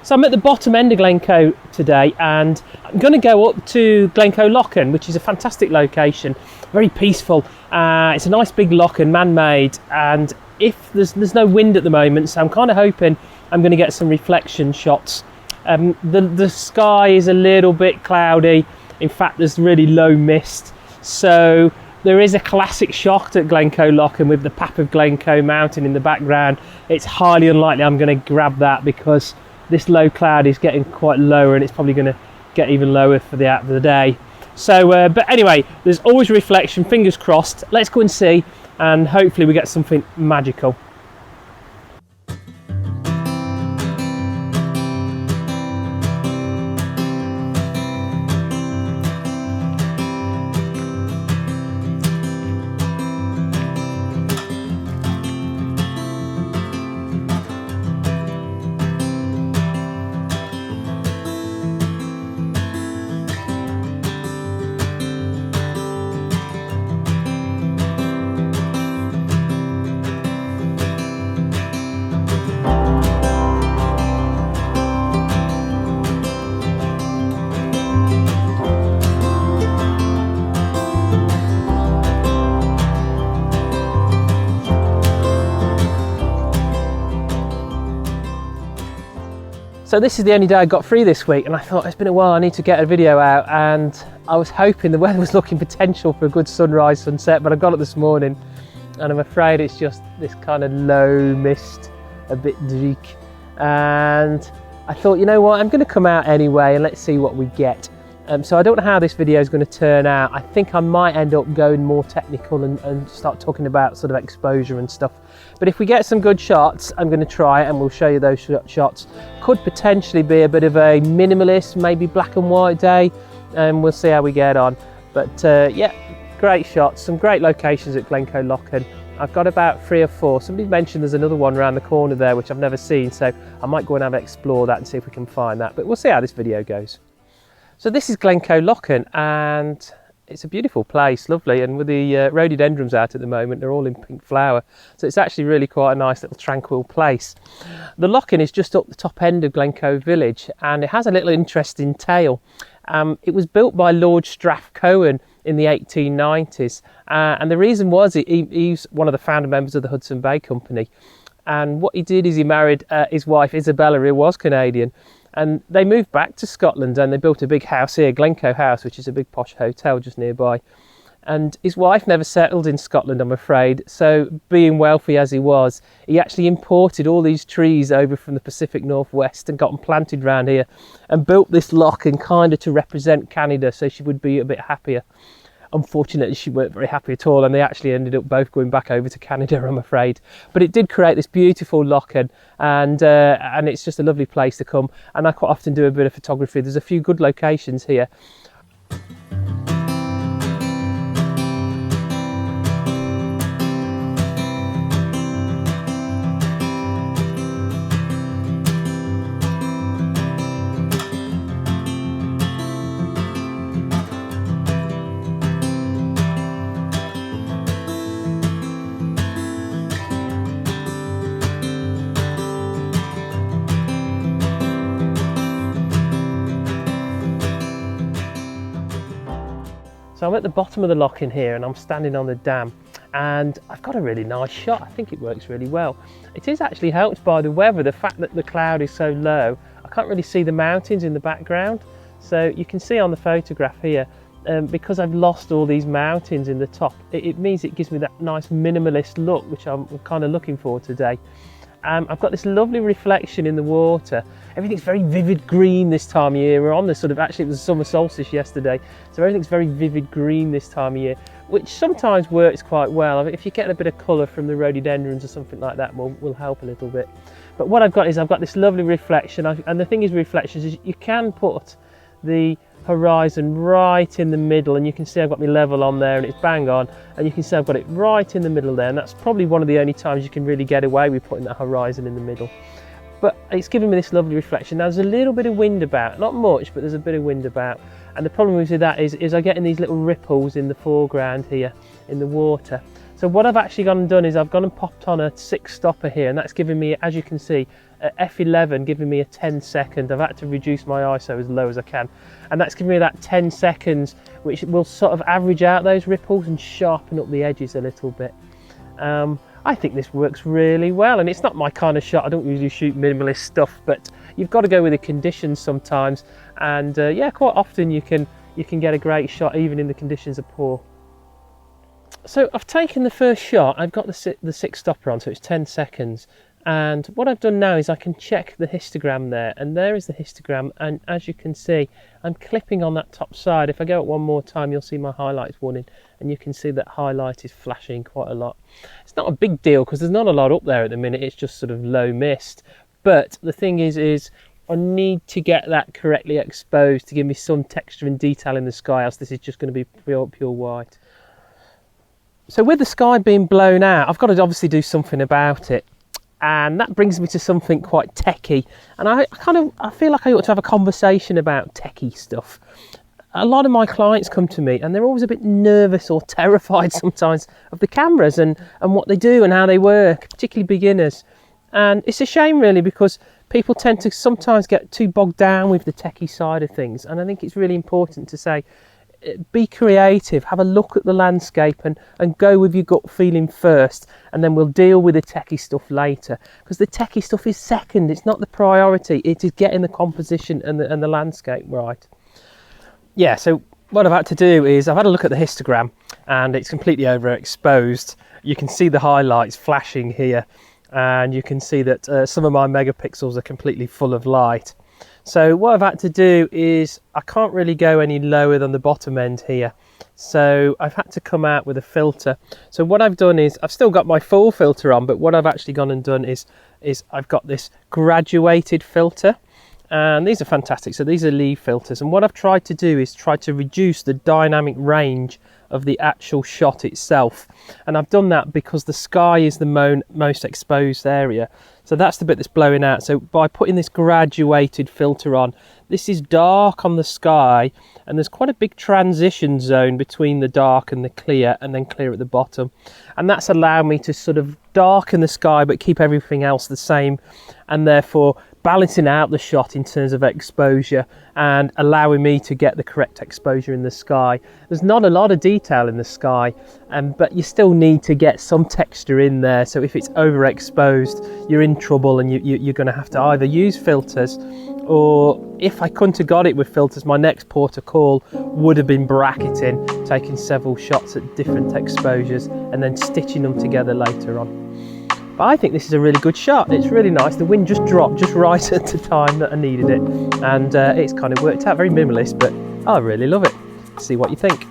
So I'm at the bottom end of Glencoe today, and I'm going to go up to Glencoe Lochan, which is a fantastic location, very peaceful. It's a nice big Lochan, man-made, and if there's no wind at the moment, so I'm kind of hoping I'm going to get some reflection shots. The sky is a little bit cloudy. In fact, there's really low mist, so there is a classic shot at Glencoe Lochan with the Pap of Glencoe mountain in the background. It's highly unlikely I'm going to grab that because this low cloud is getting quite lower, and it's probably going to get even lower for the out of the day. So, but anyway, there's always a reflection, fingers crossed. Let's go and see, and hopefully we get something magical. So this is the only day I got free this week, and I thought it's been a while, I need to get a video out, and I was hoping the weather was looking potential for a good sunrise, sunset, but I got it this morning and I'm afraid it's just this kind of low mist, a bit dreek, and I thought, you know what, I'm going to come out anyway and let's see what we get. So I don't know how this video is going to turn out. I think I might end up going more technical and start talking about sort of exposure and stuff. But if we get some good shots, I'm going to try it and we'll show you those shots. Could potentially be a bit of a minimalist, maybe black and white day, and we'll see how we get on. But yeah, great shots, some great locations at Glencoe Lochan. I've got about 3 or 4. Somebody mentioned there's another one around the corner there which I've never seen, so I might go and have a explore that and see if we can find that. But we'll see how this video goes. So this is Glencoe Lochan, and it's a beautiful place, lovely, and with the rhododendrons out at the moment, they're all in pink flower, so it's actually really quite a nice little tranquil place. The Lochan is just up the top end of Glencoe village, and it has a little interesting tale. It was built by Lord Strathcohen in the 1890s, and the reason was he's one of the founder members of the Hudson Bay Company, and what he did is he married his wife Isabella, who was Canadian, and they moved back to Scotland and they built a big house here, Glencoe House, which is a big posh hotel just nearby. And his wife never settled in Scotland, I'm afraid, so being wealthy as he was, he actually imported all these trees over from the Pacific Northwest and got them planted around here and built this Lochan kind of to represent Canada, so she would be a bit happier. Unfortunately, she weren't very happy at all, and they actually ended up both going back over to Canada, I'm afraid. But it did create this beautiful Lochan, and it's just a lovely place to come. And I quite often do a bit of photography. There's a few good locations here. So I'm at the bottom of the Lochan here, and I'm standing on the dam, and I've got a really nice shot. I think it works really well. It is actually helped by the weather, the fact that the cloud is so low. I can't really see the mountains in the background, so you can see on the photograph here, because I've lost all these mountains in the top, it means it gives me that nice minimalist look, which I'm kind of looking for today. I've got this lovely reflection in the water. Everything's very vivid green this time of year. We're on the sort of, actually it was summer solstice yesterday, so everything's very vivid green this time of year, which sometimes works quite well. If you get a bit of colour from the rhododendrons or something like that, will help a little bit. But what I've got is I've got this lovely reflection, and the thing is reflections is you can put the horizon right in the middle, and you can see I've got my level on there and it's bang on, and you can see I've got it right in the middle there, and that's probably one of the only times you can really get away with putting that horizon in the middle. But it's giving me this lovely reflection. Now there's a little bit of wind about, not much, but there's a bit of wind about, and the problem with that is I get in these little ripples in the foreground here in the water. So what I've actually gone and done is I've gone and popped on a 6 stopper here, and that's giving me, as you can see, at f11 giving me a 10-second. I've had to reduce my ISO as low as I can, and that's giving me that 10 seconds, which will sort of average out those ripples and sharpen up the edges a little bit. I think this works really well, and it's not my kind of shot. I don't usually shoot minimalist stuff, but you've got to go with the conditions sometimes, and yeah, quite often you can get a great shot even in the conditions are poor. So I've taken the first shot, I've got the 6 stopper on, so it's 10 seconds. And what I've done now is I can check the histogram there, and there is the histogram, and as you can see, I'm clipping on that top side. If I go up one more time, you'll see my highlights warning, and you can see that highlight is flashing quite a lot. It's not a big deal because there's not a lot up there at the minute, it's just sort of low mist. But the thing is I need to get that correctly exposed to give me some texture and detail in the sky, else this is just going to be pure white. So with the sky being blown out, I've got to obviously do something about it. And that brings me to something quite techie, and I feel like I ought to have a conversation about techie stuff. A lot of my clients come to me and they're always a bit nervous or terrified sometimes of the cameras and what they do and how they work, particularly beginners. And it's a shame really, because people tend to sometimes get too bogged down with the techie side of things, and I think it's really important to say, be creative, have a look at the landscape and go with your gut feeling first, and then we'll deal with the techie stuff later, because the techie stuff is second, it's not the priority, it is getting the composition and the landscape right. Yeah, so what I've had to do is I've had a look at the histogram, and it's completely overexposed. You can see the highlights flashing here, and you can see that some of my megapixels are completely full of light. So what I've had to do is I can't really go any lower than the bottom end here, so I've had to come out with a filter. So what I've done is I've still got my full filter on, but what I've actually gone and done is I've got this graduated filter, and these are fantastic. So these are Lee filters, and what I've tried to do is try to reduce the dynamic range of the actual shot itself, and I've done that because the sky is the most exposed area, so that's the bit that's blowing out. So by putting this graduated filter on, this is dark on the sky, and there's quite a big transition zone between the dark and the clear, and then clear at the bottom, and that's allowed me to sort of darken the sky but keep everything else the same, and therefore balancing out the shot in terms of exposure and allowing me to get the correct exposure in the sky. There's not a lot of detail in the sky, but you still need to get some texture in there, so if it's overexposed you're in trouble, and you're going to have to either use filters, or if I couldn't have got it with filters, my next port of call would have been bracketing, taking several shots at different exposures and then stitching them together later on. But I think this is a really good shot. It's really nice. The wind just dropped just right at the time that I needed it, and it's kind of worked out. Very minimalist, but I really love it. See what you think.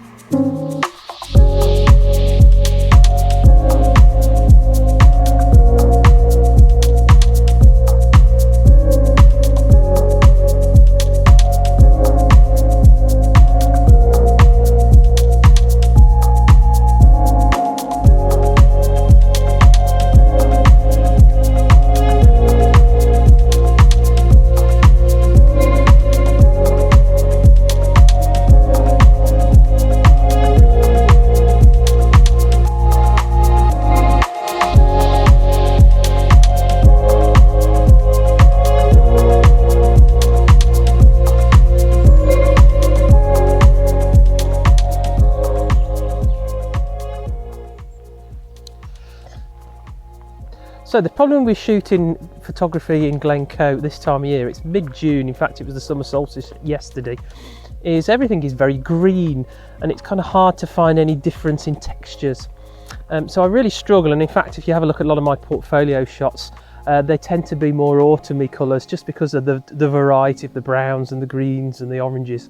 So the problem with shooting photography in Glencoe this time of year, it's mid-June, in fact it was the summer solstice yesterday, is everything is very green, and it's kind of hard to find any difference in textures. So I really struggle, and in fact if you have a look at a lot of my portfolio shots, they tend to be more autumny colours just because of the variety of the browns and the greens and the oranges.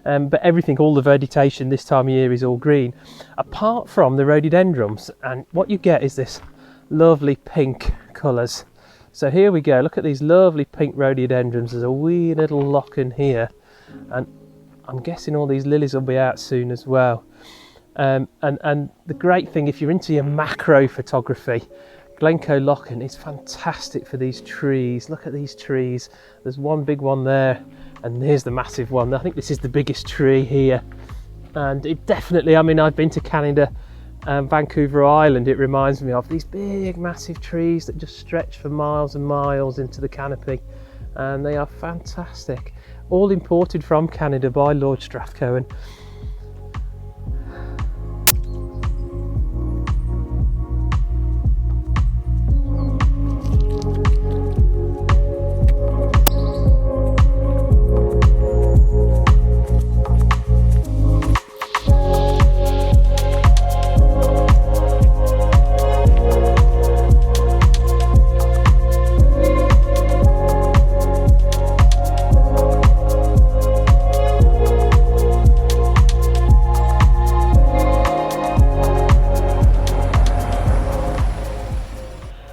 But everything, all the vegetation this time of year is all green, apart from the rhododendrons, and what you get is this lovely pink colours. So here we go, look at these lovely pink rhododendrons. There's a wee little Lochan here, and I'm guessing all these lilies will be out soon as well. And the great thing, if you're into your macro photography, Glencoe Lochan is fantastic for these trees. Look at these trees, there's one big one there, and here's the massive one. I think this is the biggest tree here, and it definitely, I mean, I've been to Canada Vancouver Island, it reminds me of these big massive trees that just stretch for miles and miles into the canopy, and they are fantastic, all imported from Canada by Lord Strathcohen.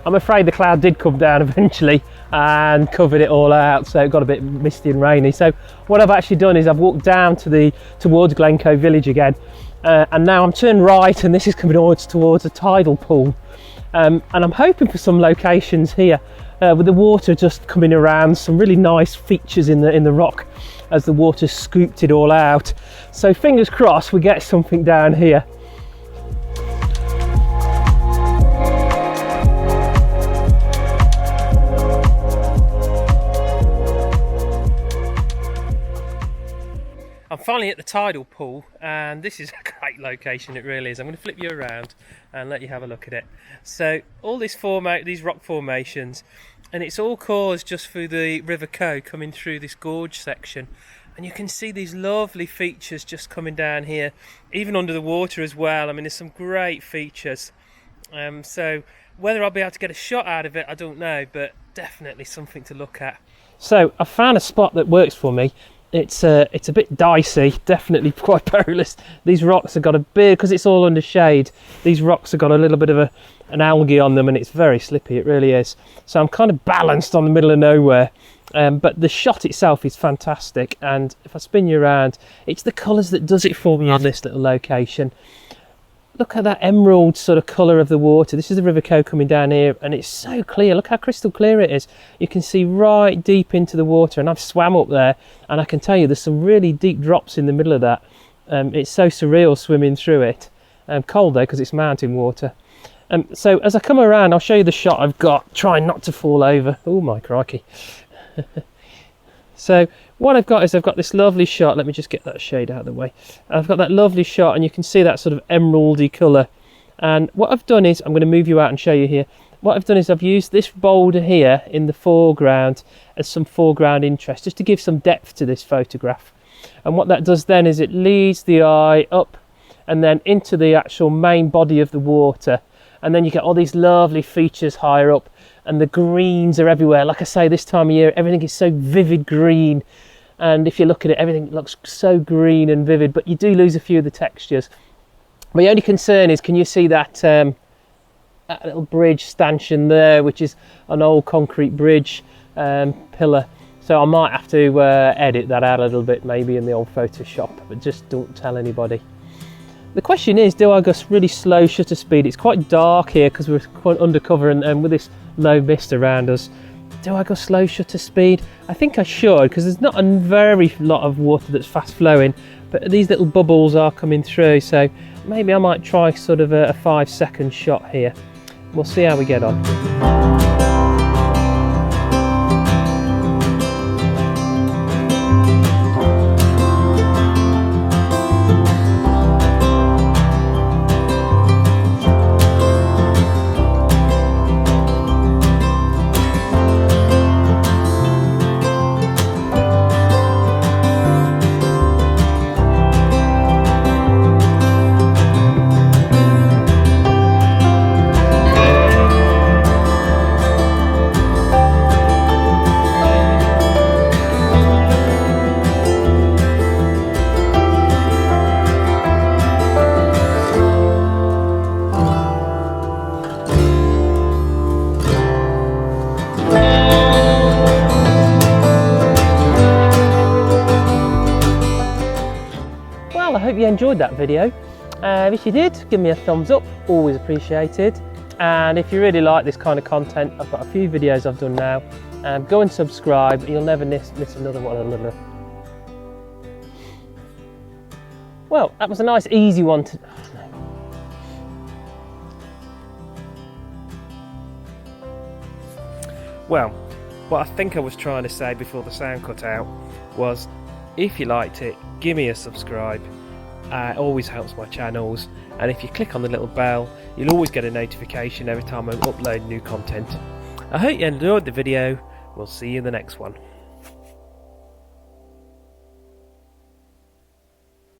I'm afraid the cloud did come down eventually and covered it all out, so it got a bit misty and rainy. So what I've actually done is I've walked down towards Glencoe village again, and now I'm turned right, and this is coming towards a tidal pool, and I'm hoping for some locations here with the water just coming around, some really nice features in the rock as the water scooped it all out. So fingers crossed we get something down here. I'm finally at the tidal pool, and this is a great location, it really is. I'm going to flip you around and let you have a look at it. So all these rock formations, and it's all caused just through the River Coe coming through this gorge section, and you can see these lovely features just coming down here, even under the water as well. I mean, there's some great features. So whether I'll be able to get a shot out of it, I don't know, but definitely something to look at. So I found a spot that works for me. It's a bit dicey, definitely quite perilous. These rocks have got a bit, because it's all under shade, these rocks have got a little bit of an algae on them, and it's very slippy, it really is. So I'm kind of balanced on the middle of nowhere, but the shot itself is fantastic, and if I spin you around, it's the colours that does it for me on this little location. Look at that emerald sort of colour of the water. This is the River Coe coming down here, and it's so clear. Look how crystal clear it is. You can see right deep into the water, and I've swam up there, and I can tell you there's some really deep drops in the middle of that. It's so surreal swimming through it. Cold though, because it's mountain water. So as I come around, I'll show you the shot I've got, trying not to fall over. Oh my crikey. So what I've got is I've got this lovely shot. Let me just get that shade out of the way. I've got that lovely shot, and you can see that sort of emeraldy colour. And what I've done is, I'm going to move you out and show you here. What I've done is I've used this boulder here in the foreground as some foreground interest, just to give some depth to this photograph. And what that does then is it leads the eye up and then into the actual main body of the water. And then you get all these lovely features higher up, and the greens are everywhere. Like I say, this time of year, everything is so vivid green. And if you look at it, everything looks so green and vivid, but you do lose a few of the textures. My only concern is, can you see that, that little bridge stanchion there, which is an old concrete bridge pillar. So I might have to edit that out a little bit, maybe in the old Photoshop, but just don't tell anybody. The question is, do I go really slow shutter speed? It's quite dark here because we're quite undercover, and with this low mist around us. Do I go slow shutter speed? I think I should, because there's not a very lot of water that's fast flowing, but these little bubbles are coming through, so maybe I might try sort of a 5-second shot here. We'll see how we get on. I hope you enjoyed that video. If you did, give me a thumbs up, always appreciated. And if you really like this kind of content, I've got a few videos I've done now. Go and subscribe, and you'll never miss another one. Well, that was a nice easy one to... Well, what I think I was trying to say before the sound cut out was, if you liked it, give me a subscribe. It always helps my channels, and if you click on the little bell, you'll always get a notification every time I upload new content. I hope you enjoyed the video. We'll see you in the next one.